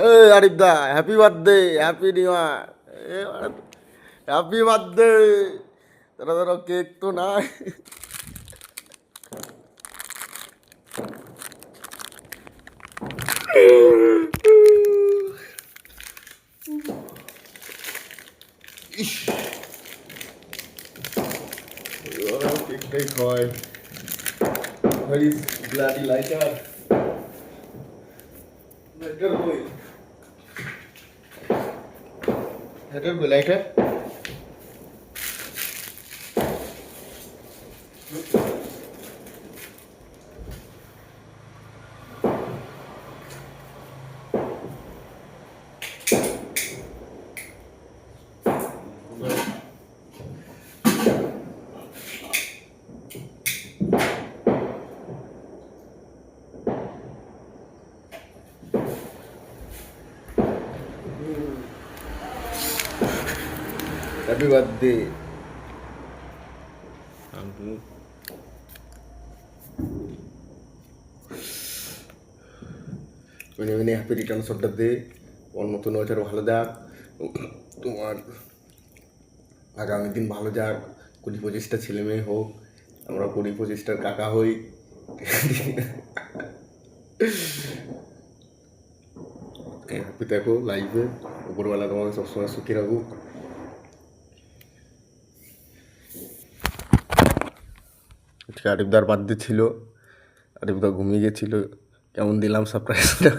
এই আরিফ দা, happy birthday, happy new year, happy birthday. তোরা ধরো কেক তো নাই। ইস, ওরা কেকটাই খাওয়ায়। Where is bloody lighter? Lighter boy. Lighter boy, lighter. Happy birthday. মানে happy returns of the day. ওর নতুন বছর ভালো যাক, তোমার আগামী দিন ভালো যাক, 20-25টা ছেলে মেয়ে হোক, আমরা 20-25টার কাকা হই। হ্যাপি দেখো লাইফে, উপরবেলা তোমাকে সবসময় সুখী রাখুক। আজকে আরিফদার বার্থডে ছিল, আরিফদা ঘুমিয়ে গেছিল। কেমন দিলাম সারপ্রাইজটা?